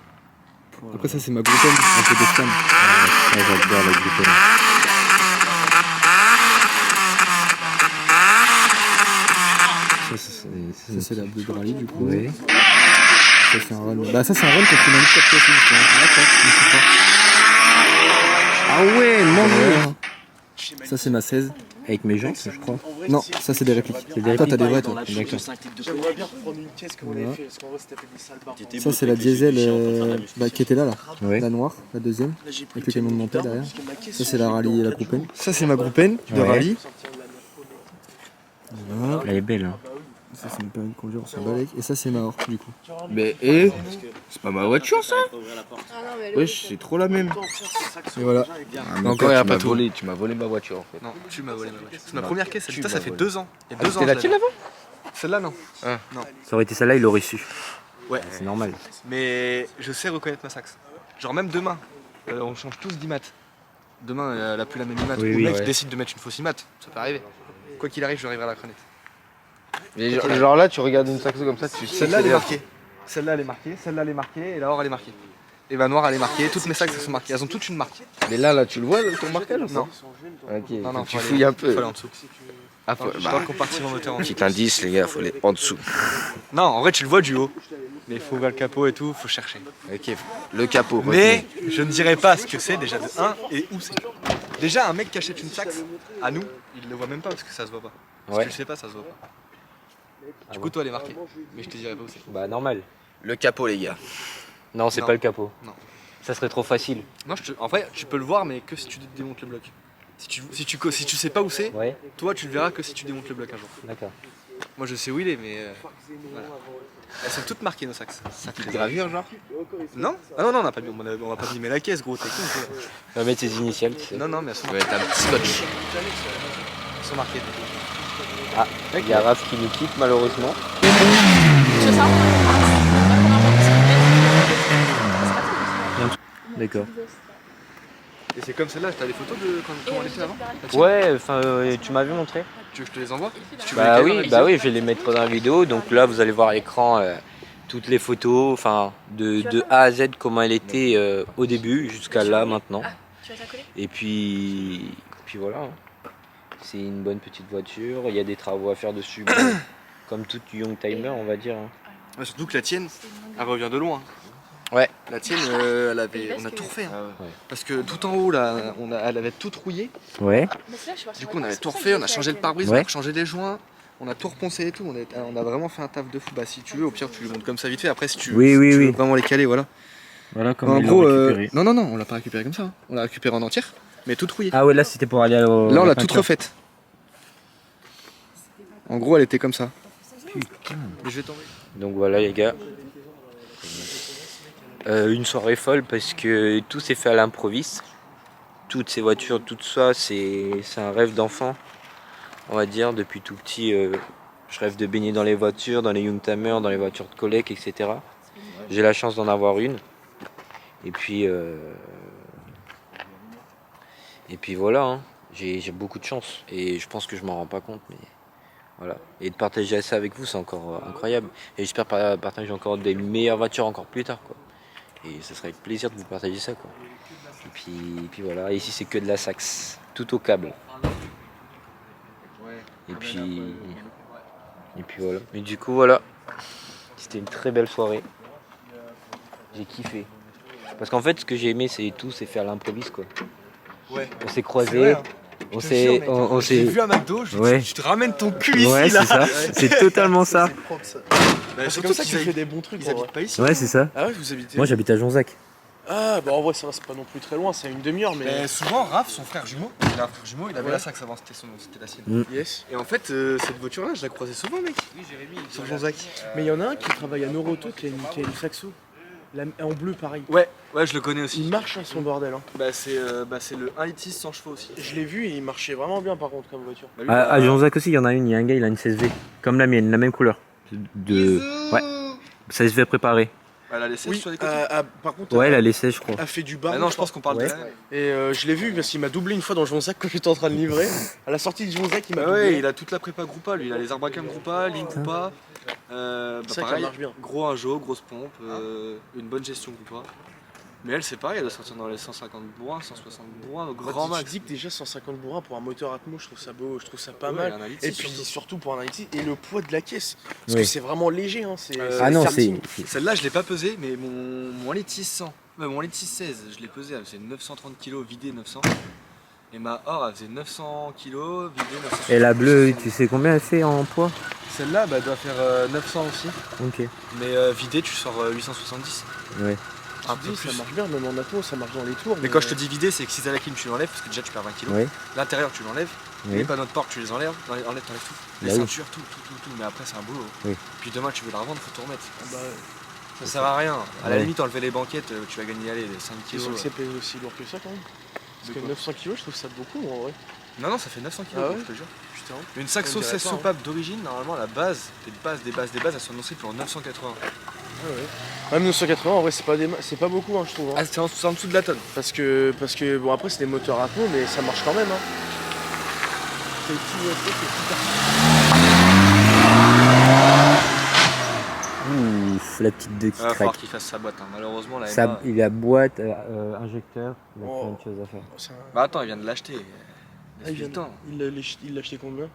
Après, ça, c'est ma Groupen, un peu de scan. Ah, j'adore la Groupen. Ça, c'est la bleu de rallye, du coup. Ouais. Ça, c'est un run. Bah, ça, c'est un run parce qu'on a mis 4 pièces, justement. Ah ouais, mon Ça, c'est ma 16. Avec mes jantes, je crois. Non, ça, c'est des répliques. C'est des Toi, t'as répliques. des vrais, toi. D'accord. J'aimerais bien reprendre une pièce que vous Voilà. l'avez fait, parce qu'en vrai c'était fait des sales barres. Ça, c'est la diesel qui était là, là. Ouais. La noire, la deuxième. Là, j'ai pris Avec le camion de montée derrière. parce que ma caisse, Ça, c'est la rallye et la Groupen. Ça, c'est ma Groupen de Ouais. rallye. Elle est belle, hein. Ça, c'est mon permis de conduire, on s'en bat avec. Et ça, c'est ma Or, du coup. Mais et c'est pas ma voiture, ça? Ah non, mais Wesh, c'est trop la même. Et voilà. Encore, il y a pas tout. Tu m'as volé ma voiture en fait. Non, tu m'as volé ma voiture. C'est ma première caisse, Tu ça m'as fait volé. 2 ans. Il y a 2 ans. C'était la je tienne l'avais. avant? Celle-là, non. Ça aurait été celle-là, il l'aurait su. Ouais. C'est normal. Mais je sais reconnaître ma saxe. Genre, même demain, on change tous d'IMAT. Demain, elle a plus la même IMAT. Oui, Ou oui, le mec ouais. décide de mettre une fausse IMAT. Ça peut arriver. Quoi qu'il arrive, je arriverai à la reconnaître. Mais genre là, tu regardes une saxo comme ça, tu sais. Celle-là, elle est que- marquée. Celle-là, elle est marquée. Celle-là, elle est marquée. Et la Or, elle est marquée. Et ma Noire, elle est marquée. Toutes mes saxes, elles sont marquées. Elles ont toutes une marque. Mais là, tu le vois ton marquage ou pas? Non. Ok, Non, non, tu faut fouilles aller- un peu. faut aller en dessous. Ah, Dans le compartiment moteur en dessous. Petit indice, les gars, faut aller en dessous. Non, en vrai, tu le vois du haut. Mais il faut ouvrir le capot et tout, faut chercher. Ok, le capot. Mais je ne dirais pas ce que c'est déjà de 1 et où c'est. Déjà, un mec qui achète une saxe, à nous, il le voit même pas parce que ça se voit pas. Parce Ouais. que je sais pas, ça se voit pas. Du coup, toi, elle est marquée. Mais je te dirais pas où c'est. Bah, normal. Le capot, les gars. Non, c'est Non. pas le capot. Non. Ça serait trop facile. Non, en vrai, tu peux le voir, mais que si tu démontes le bloc. Si tu sais pas où c'est, Ouais, toi, tu le verras que si tu démontes le bloc un jour. d'accord. Moi, je sais où il est, mais voilà. Elles sont toutes marquées, nos saxes. Une gravure, genre? Non? Ah non, non, on va pas mimer la caisse, gros, t'es con, quoi. On va mettre ses initiales, tu sais. Non, non, mais elles sont Ouais, t'as un petit scotch. marquées. Ah, il y a Raph qui nous quitte malheureusement. C'est ça. D'accord. Et c'est comme celle-là, t'as des photos de comment elle était avant? Ouais, enfin, tu m'avais montré. Tu veux que je te les envoie? Si tu veux Bah les oui, caler, bah oui, je vais les mettre dans la vidéo. Donc là, vous allez voir à l'écran toutes les photos, enfin, de A à Z, comment elle était au début jusqu'à là maintenant. Tu vas t'accoler? Et puis voilà. Hein. C'est une bonne petite voiture. Il y a des travaux à faire dessus, bon, comme toute Youngtimer, on va dire. Hein. Ouais, surtout que la tienne, elle revient de loin. Ouais. La tienne, on a tout refait. Hein. Ouais. Parce que tout en haut, là, elle avait tout rouillé. Ouais. Du coup, on avait tout refait, on a changé le pare-brise, Ouais. on a changé les joints, on a tout reponcé et tout. On a vraiment fait un taf de fou. Bah, si tu veux, au pire, tu les montes comme ça vite fait. Après, si tu, Oui, si oui, tu oui. veux vraiment les caler, voilà. Voilà comme En ils gros, l'ont récupéré. non, on l'a pas récupéré comme ça. Hein. On l'a récupéré en entière, mais tout rouillé. Ah ouais, là c'était pour aller au. Là, on la l'a toute peinture. refaite. En gros, elle était comme ça. Putain. Mais je vais t'envoyer. Donc voilà les gars. Une soirée folle parce que tout s'est fait à l'improviste. Toutes ces voitures, tout ça, c'est un rêve d'enfant. On va dire, depuis tout petit, je rêve de baigner dans les voitures, dans les Youngtimer, dans les voitures de collègues, etc. J'ai la chance d'en avoir une. Et puis voilà, hein. J'ai beaucoup de chance. Et je pense que je m'en rends pas compte. Mais voilà. Et de partager ça avec vous, c'est encore incroyable. Et j'espère partager encore des meilleures voitures encore plus tard, quoi. Et ce serait avec plaisir de vous partager ça, quoi. Et puis voilà, et ici c'est que de la saxe, tout au câble. Et puis voilà. Mais du coup voilà, c'était une très belle soirée. J'ai kiffé. Parce qu'en fait ce que j'ai aimé c'est tout s'est fait à l'improviste, quoi. Ouais. On s'est croisés. On s'est vu à McDo, je te ramène ton cul ici. Ouais, là. c'est ça. C'est totalement ça. C'est propre ça. Bah, C'est surtout comme ça qu'ils qu'il fait des bons trucs. Ils en vrai. habitent pas ici. Ouais, c'est ça. Ah ouais, vous habitez Moi où? j'habite à Jonzac. Ah bah en vrai ça va, c'est pas non plus très loin, c'est à une demi-heure mais. Mais souvent, Raph, son frère jumeau, il a un frère jumeau, il avait Ouais. la saxe avant, c'était la sienne. Yes. Et en fait, cette voiture-là, je la croisais souvent, mec. Oui, Jérémy. Sur Jonzac. Mais il y en a un qui travaille à Noroto qui a une saxo. En bleu pareil. Ouais, je le connais aussi. Il marche à son bordel. Hein. Bah, c'est le 1.6 sans chevaux aussi. Je l'ai vu et il marchait vraiment bien par contre comme voiture. Bah, lui, À Jonzac aussi, il y en a une, il y a un gars, il a une 16V. Comme la mienne, la même couleur. Ouais. 16V préparée. elle a les 16 Oui, sur les côtés. par contre, Ouais, elle a les 16, je crois. a fait du bar. Ah non, je pense qu'on parle Ouais. de la. Et je l'ai vu parce qu'il m'a doublé une fois dans Jonzac quand j'étais en train de livrer. À la sortie de Jonzac, il m'a Bah doublé. ouais, il a toute la prépa Groupa, lui, il a les Arbacam Groupa, Ligne Groupa. C'est ça qui pareil, marche bien. gros injo, grosse pompe, une bonne gestion Groupa. Mais elle, c'est pareil, elle doit sortir dans les 150 bourrins, 160 bourrins au grand Tu max. dis que déjà 150 bourrins pour un moteur Atmo, je trouve ça beau, je trouve ça pas Ouais, mal. il y en a un litre, Et c'est puis surtout. surtout pour un IT et le poids de la caisse. Parce Oui. que c'est vraiment léger. Hein, Ah non, karting. c'est. Celle-là, je l'ai pas pesée, mais mon litre 600, mon litre 616, je l'ai pesé, elle faisait 930 kg, vidé 900. Et ma or, elle faisait 900 kg, vidé 900. Et la bleue, tu sais combien elle fait en poids? Celle-là, bah, elle doit faire 900 aussi. Ok. Mais vidé, tu sors 870. Ouais. Un Tu peu dis, plus. ça marche bien, même en Atmo, ça marche dans les tours. Mais quand je te dis vidé, c'est que si t'as la clim, tu l'enlèves, parce que déjà tu perds 20 kg. Ouais. L'intérieur, tu l'enlèves. Oui. Les panneaux de porte, tu les enlèves. T'enlèves tout. Les Bah oui. ceintures, tout. Mais après, c'est un boulot. Oui. Puis demain, tu veux la revendre, faut tout remettre. Bah, Ça sert à rien. À la Ouais. limite, enlever les banquettes, tu vas gagner allez, 5 tu kg. sens que c'est pas aussi lourd que ça quand même. Parce que 900 kg, je trouve ça beaucoup en vrai. Non, ça fait 900 kg, Ah ouais je te jure. Putain. Une Saxo On dirait 16 pas, hein. soupape d'origine, normalement, la base, des bases, elles sont annoncées pour 980. Ah ouais. Même 980, en vrai, c'est pas beaucoup, hein, je trouve. Hein. Ah, c'est en dessous de la tonne. Parce que bon, après, c'est des moteurs Atmo, mais ça marche quand même. Hein. C'est le Ouf, la petite 2 qui Il va falloir craque. qu'il fasse sa boîte. Hein. Malheureusement, là, Il a boîte, injecteur, il a Oh. plein de choses à faire. C'est un- Bah attends, il vient de l'acheter. Ah, il l'a acheté combien?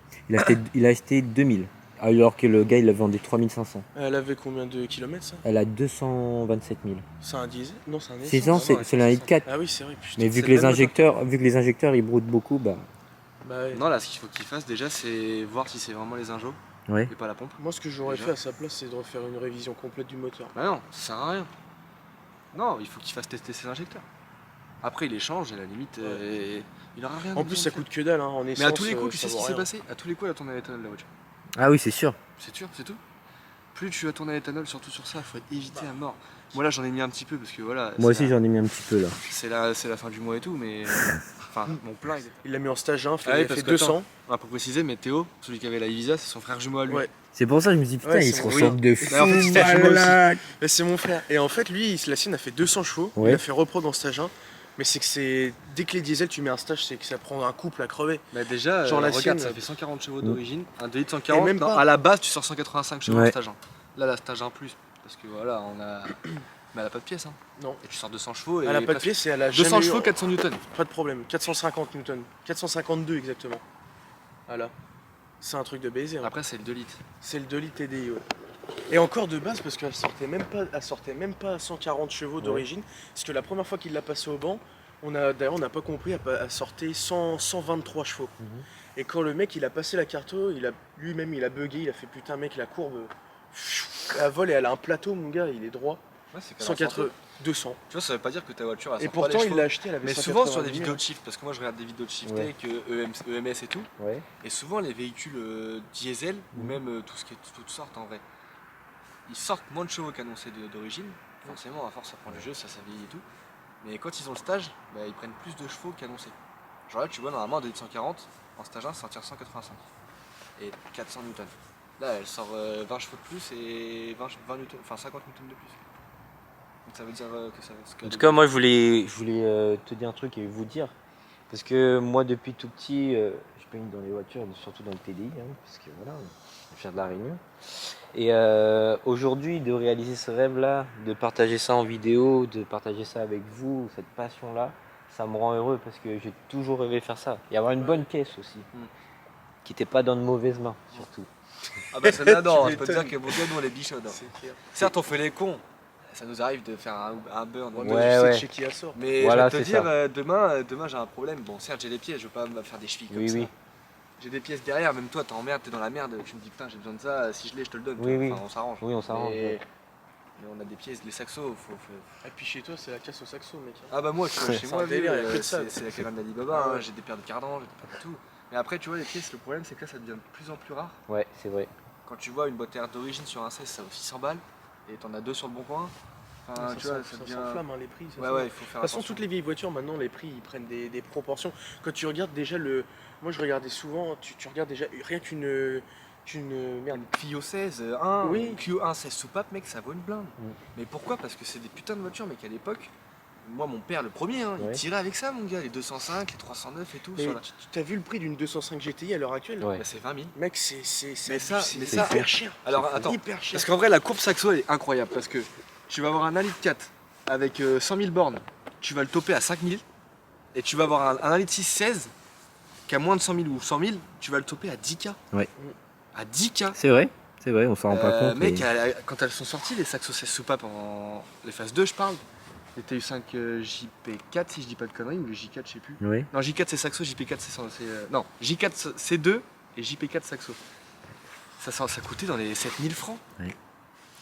Il a acheté 2000. Alors que le gars il la vendait 3500. Elle avait combien de kilomètres ça? Elle a 227 000. C'est un diesel? Non, c'est un essence. 6 ans, c'est la 4. Ah oui, c'est vrai, putain. Mais vu c'est que le les même injecteurs ils broutent beaucoup, bah Bah ouais. Non, là, ce qu'il faut qu'il fasse déjà, c'est voir si c'est vraiment les injos ouais. et pas la pompe. Moi, ce que j'aurais Déjà. fait à sa place, c'est de refaire une révision complète du moteur. Bah non, ça sert à rien. Non, il faut qu'il fasse tester ses injecteurs. Après, il les change et à la limite, il aura rien. En plus, ça coûte que dalle, hein, en essence. Mais à tous les coups, tu ça sais ce vaut qui s'est rien. passé? À tous les coups, elle a tourné à l'éternel de la voiture. Ah oui, c'est sûr. C'est sûr, c'est tout. plus tu vas tourner à l'éthanol, surtout sur ça, il faut éviter à mort. Moi là j'en ai mis un petit peu parce que voilà. Moi aussi j'en ai mis un petit peu là. C'est la fin du mois et tout, mais enfin mon plein. Il l'a mis en stage 1, Ah oui, il a parce fait que 200. on va pas préciser, mais Théo, celui qui avait la Ibiza, c'est son frère jumeau à lui. Ouais. C'est pour ça que je me dis putain, Ouais, il c'est se mon- ressemble de Bah, fou. en fait, c'était un jumeau malade. Mais c'est mon frère. Et en fait, lui, la sienne a fait 200 chevaux. Ouais. Il a fait repro dans stage 1. Mais c'est que c'est. Dès que les diesels, tu mets un stage, c'est que ça prend un couple à crever. Bah déjà, Genre la regarde, sienne, ça fait 140 chevaux d'origine, un 2 litres 140, Et même pas. à la base tu sors 185 chevaux Ouais. en stage 1. Là la stage 1 plus, parce que voilà, on a... Mais elle a pas de pièce hein. Non. Et tu sors 200 chevaux et... Elle a pas de presque- pièce et elle a 200 jamais chevaux, eu- 400 newtons. Pas de problème. 450 newtons. 452 exactement. Voilà. C'est un truc de baiser. Hein. Après c'est le 2 litres. C'est le 2 litres TDI, ouais. Et encore de base, parce qu'elle sortait même pas à 140 chevaux d'origine. Parce que la première fois qu'il l'a passé au banc, d'ailleurs on n'a pas compris, elle sortait 123 chevaux. Et quand le mec il a passé la carto, lui-même il a bugué, il a fait putain mec la courbe, elle vole et elle a un plateau mon gars, il est droit. Ouais, c'est 180, 200. Tu vois, ça veut pas dire que ta voiture a Et pourtant il l'a acheté, elle avait Mais souvent sur 190 des 000. vidéos de shift, parce que moi je regarde des vidéos de shift Ouais. avec EMS et tout, Ouais. et souvent les véhicules diesel, ou même tout ce qui est toutes sortes en vrai, ils sortent moins de chevaux qu'annoncé d'origine, forcément à force ça prend du jeu, ça vieillit et tout, mais quand ils ont le stage, bah, ils prennent plus de chevaux qu'annoncé. Genre là tu vois normalement de 140, en stage 1 ça sortir 185 et 400 newtons. Là elle sort 20 chevaux de plus et 20 newtons, enfin 50 newtons de plus. Donc ça veut dire que ça va... En tout cas, moi je voulais te dire un truc et vous dire. Parce que moi depuis tout petit, je baigne dans les voitures, surtout dans le TDI, hein, parce que voilà, je viens de la Réunion. Et aujourd'hui, de réaliser ce rêve-là, de partager ça en vidéo, de partager ça avec vous, cette passion-là, ça me rend heureux parce que j'ai toujours rêvé de faire ça. Et avoir une bonne pièce aussi, qui n'était pas dans de mauvaises mains, surtout. Ah bah celle-là non, Tu je peux te dire m'étonnes. que mon gars nous on les bichonne. Hein. C'est clair. Certes on fait les cons, ça nous arrive de faire un burn. Ouais, Ouais, je sais ouais. de chez qui elle sort. Mais Voilà, je vais te c'est dire, ça. demain j'ai un problème. Bon certes j'ai des pièces, je veux pas me faire des chevilles comme Oui, ça. oui. J'ai des pièces derrière, même toi t'emmerdes, t'es dans la merde, tu me dis putain j'ai besoin de ça, si je l'ai je te le donne. Oui, toi. oui. Enfin, on s'arrange. Oui, on s'arrange, Mais... ouais. mais on a des pièces, les saxos, faut... Et puis chez toi, c'est la casse au saxo, mec. Ah bah moi tu vois, chez C'est moi un délire, vieux, y a que de ça. c'est la cabane d'Alibaba, hein, j'ai des paires de cardans, j'ai des paires de tout. Mais après tu vois les pièces, le problème c'est que là ça devient de plus en plus rare. Ouais, c'est vrai. Quand tu vois une boîte air d'origine sur un 16 ça vaut 600 balles et t'en as deux sur le bon coin. Enfin, Ça tu vois, ça ça devient... s'enflamme hein, les prix. ça Ouais, s'enflamme. ouais, il faut faire De toute façon, attention. toutes les vieilles voitures, maintenant, les prix, ils prennent des proportions. Quand tu regardes déjà Moi, je regardais souvent, tu regardes déjà rien qu'une... Merde. Clio 16, 1, Oui. Clio 1 16 soupape, mec, ça vaut une blinde. Mm. Mais pourquoi? Parce que c'est des putains de voitures, mec, à l'époque, moi, mon père, le premier, hein, Ouais. il tirait avec ça, mon gars, les 205, les 309 et tout. Mais Sur la... t'as vu le prix d'une 205 GTI à l'heure actuelle Ouais. Bah, c'est 20 000. Mec, c'est Mais ça, hyper cher. Alors, C'est attends, hyper cher. parce qu'en vrai, la courbe Saxo, elle est incroyable, parce que tu vas avoir un 1,4 litre avec 100 000 bornes, tu vas le toper à 5 000, et tu vas avoir un 1,6 litre 16 qui a moins de 100 000 ou 100 000, tu vas le toper à 10K. Ouais. À 10K. C'est vrai, on s'en rend pas compte. Mec, mais- quand elles sont sorties, les Saxo 16 soupapes en les phases 2, je parle. Les TU5 JP4, si je dis pas de conneries, ou le J4, je sais plus. Oui. Non, J4 c'est Saxo, JP4 non, J4 c'est 2 et JP4 Saxo. Ça coûtait dans les 7000 francs. Oui.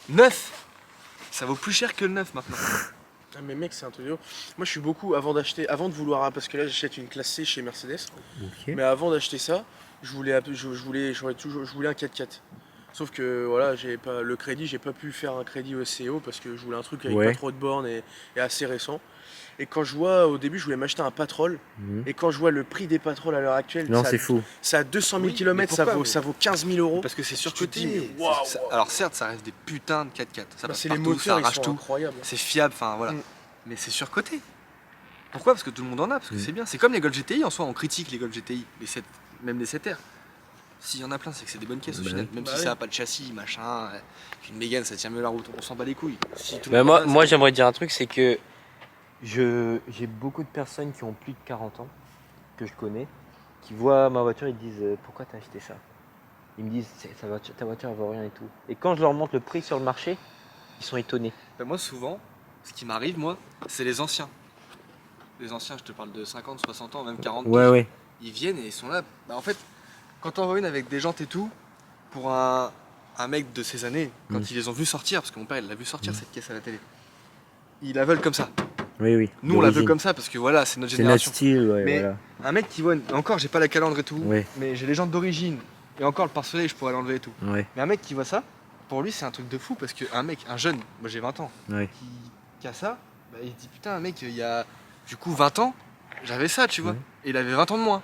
Neuf. Ça vaut plus cher que le neuf maintenant. Ah, mais mec, c'est un truc de ouf. Moi, je suis beaucoup, avant de vouloir, parce que là, j'achète une classe C chez Mercedes. Ok. Mais avant d'acheter ça, je voulais un 4x4. Sauf que voilà, j'ai pas le crédit, j'ai pas pu faire un crédit au SEO parce que je voulais un truc avec Ouais. pas trop de bornes et assez récent. Et quand je vois, au début, je voulais m'acheter un Patrol. Mhm. Et quand je vois le prix des Patrols à l'heure actuelle, Non, ça, c'est fou. ça a 200 000 Oui, km, mais pourquoi, ça vaut 15 000 euros. Parce que c'est Tu te surcoté. dis, mais waouh, Alors certes, ça reste des putains de 4x4. Ça Bah, passe c'est les partout, moteurs, ça ils arrache sont tout. incroyables. C'est fiable, enfin voilà. Mm. Mais c'est surcoté. Pourquoi? Parce que tout le monde en a, parce que Mm. c'est bien. C'est comme les Golf GTI en soi, on critique les Golf GTI, même les 7R. S'il y en a plein, c'est que c'est des bonnes caisses au Bah final. oui. Même Bah si oui. ça n'a pas de châssis, machin, une Mégane ça tient mieux la route, on s'en bat les couilles. Si tout le Bah, monde en a, moi c'est- j'aimerais dire un truc, c'est que j'ai beaucoup de personnes qui ont plus de 40 ans, que je connais, qui voient ma voiture et disent pourquoi t'as acheté ça? Ils me disent ta voiture elle vaut rien et tout. Et quand je leur montre le prix sur le marché, ils sont étonnés. Bah, moi souvent, ce qui m'arrive moi, c'est les anciens. Les anciens, je te parle de 50, 60 ans, même 40. Ouais. Ils viennent et ils sont là. Bah, en fait, quand t'en vois une avec des jantes et tout, pour un mec de ces années, quand Mm. ils les ont vus sortir, parce que mon père il l'a vu sortir cette caisse à la télé, ils la veulent comme ça. Oui. Nous on la veut comme ça parce que voilà, c'est notre C'est notre génération. style, ouais, Mais voilà. un mec qui voit, encore j'ai pas la calandre et tout, Ouais. mais j'ai les jantes d'origine, et encore le pare-soleil je pourrais l'enlever et tout. Ouais. Mais un mec qui voit ça, pour lui, c'est un truc de fou parce qu'un mec, un jeune, moi j'ai 20 ans, Ouais. qui a ça, bah, il se dit putain, un mec, il y a du coup 20 ans, j'avais ça, tu vois. Ouais. Et il avait 20 ans de moins.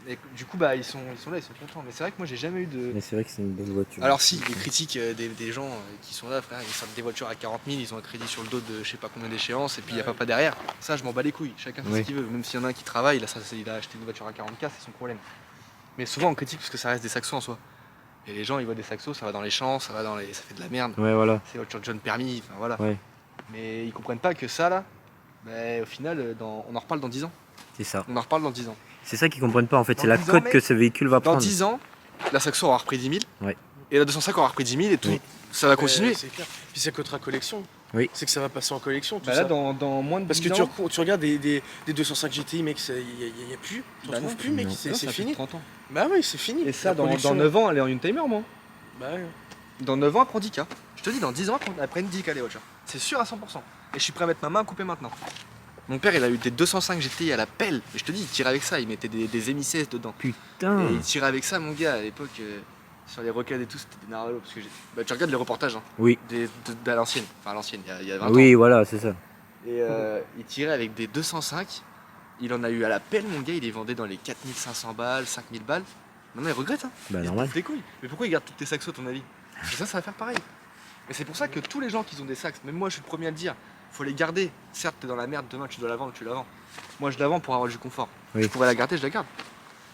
Et du coup, bah, ils sont là, ils sont contents. Mais c'est vrai que moi, j'ai jamais eu de. Mais c'est vrai que c'est une bonne voiture. Alors, si, les critiques des gens qui sont là, frère, ils sortent des voitures à 40 000, ils ont un crédit sur le dos de je sais pas combien d'échéances, et puis il n'y a pas derrière. Ça, je m'en bats les couilles. Chacun fait Oui. ce qu'il veut. Même s'il y en a un qui travaille, là, il a acheté une voiture à 40K, c'est son problème. Mais souvent, on critique parce que ça reste des saxos en soi. Et les gens, ils voient des saxos, ça va dans les champs, ça fait de la merde. Ouais, voilà. C'est voiture de jeune permis, enfin voilà. Ouais. Mais ils comprennent pas que ça, là, bah, au final, on en reparle dans 10 ans. C'est ça. On en reparle dans 10 ans. C'est ça qu'ils comprennent pas en fait. Dans C'est la 10 ans, cote mec, que ce véhicule va Dans prendre. 10 ans, la Saxo aura repris 10 000. Ouais. Et la 205 aura repris 10 000 et tout. Oui. Ça va continuer. C'est clair. Puis ça coûtera collection. Oui. C'est que ça va passer en collection tout Bah ça. là, dans moins de 10 Parce que ans, tu regardes des 205 GTI, mec, il n'y a plus. Tu Bah retrouves non. plus, mec, Non. c'est ça fait fini. 30 ans. Bah oui, c'est fini. Et ça, La dans production. 9 ans, elle est en une timer, moi. Bah ouais. Dans 9 ans, elle prend 10K. Je te dis, dans 10 ans, elle prend 10K les voitures. C'est sûr à 100%. Et je suis prêt à mettre ma main à couper maintenant. Mon père, il a eu des 205 GTI à la pelle. Et je te dis, il tirait avec ça, il mettait des M16 dedans. Putain. Et il tirait avec ça, mon gars, à l'époque, sur les rocades et tout, c'était des narvalos. Parce que tu regardes les reportages, hein, Oui. à l'ancienne. Enfin, à l'ancienne, il y a 20 ans. Oui, voilà, c'est ça. Et il tirait avec des 205. Il en a eu à la pelle, mon gars. Il les vendait dans les 4500 balles, 5000 balles. Maintenant, il regrette. Hein. Bah Il se normal. bouffe des couilles. Mais pourquoi il garde toutes tes saxos, à ton avis? Et ça va faire pareil. Et c'est pour ça que tous les gens qui ont des sacs, même moi, je suis le premier à le dire, faut les garder. Certes, t'es dans la merde, demain, tu dois la vendre, tu la vends. Moi, je la vends pour avoir du confort. Oui. Je pourrais la garder, je la garde.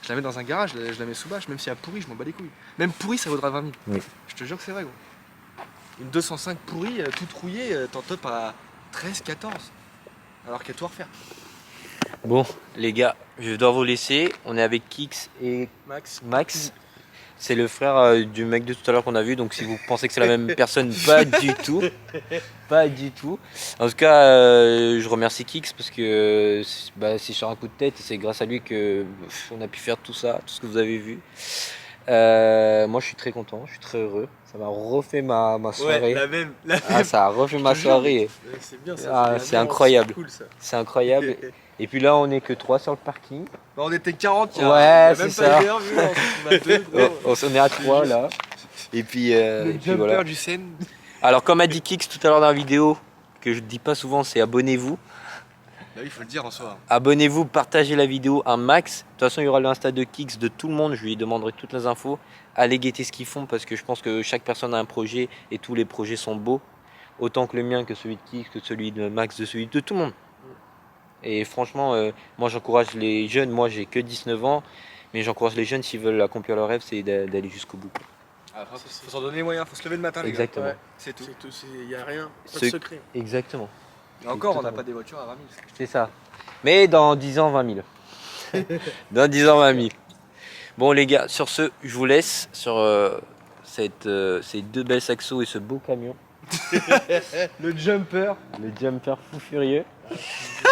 Je la mets dans un garage, je la mets sous bâche, même si elle a pourri, je m'en bats les couilles. Même pourri, ça vaudra 20 000. Oui. Je te jure que c'est vrai, gros. Une 205 pourrie, toute rouillée, t'en topes à 13, 14. Alors qu'il y a tout à refaire. Bon, les gars, je dois vous laisser. On est avec Kix et Max. C'est le frère du mec de tout à l'heure qu'on a vu. Donc si vous pensez que c'est la même personne, pas du tout. Pas du tout. En tout cas, je remercie Kix parce que c'est sur un coup de tête. C'est grâce à lui que on a pu faire tout ça, tout ce que vous avez vu. Moi, je suis très content, je suis très heureux. Ça m'a refait ma soirée. Ouais, la même. Ah, ça a refait ma soirée. C'est bien ça. Ah, c'est incroyable. C'est cool ça. C'est incroyable. Et puis là, on est que 3 sur le parking. Bah, on était 40, il y Ouais, a c'est même ça. pas une heure, vu, on a deux, gros. On est à 3 là. Et puis, Le jumper voilà. du Seine. Alors, comme a dit Kix tout à l'heure dans la vidéo, que je dis pas souvent, c'est abonnez-vous. Bah oui, il faut le dire en soi. Abonnez-vous, partagez la vidéo un max. De toute façon, il y aura l'Insta de Kix, de tout le monde. Je lui demanderai toutes les infos. Allez guetter ce qu'ils font parce que je pense que chaque personne a un projet et tous les projets sont beaux. Autant que le mien, que celui de Kix, que celui de Max, de celui de tout le monde. Et franchement, moi j'encourage les jeunes. Moi j'ai que 19 ans. Mais j'encourage les jeunes s'ils veulent accomplir leur rêve, c'est d'aller jusqu'au bout. Faut s'en donner les moyens, faut se lever le matin, les gars. Exactement. Ouais. C'est tout. C'est tout. Il n'y a rien. Pas Ce- de secret. Exactement. Et encore, on n'a pas des voitures à 20 000. C'est ça. Mais dans 10 ans, 20 000. Dans 10 ans, 20 000. Bon les gars, sur ce, je vous laisse sur ces deux belles saxos et ce beau camion. Le jumper. Le jumper fou furieux.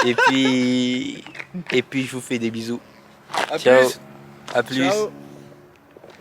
Et puis je vous fais des bisous. À Ciao. plus. À plus. Ciao.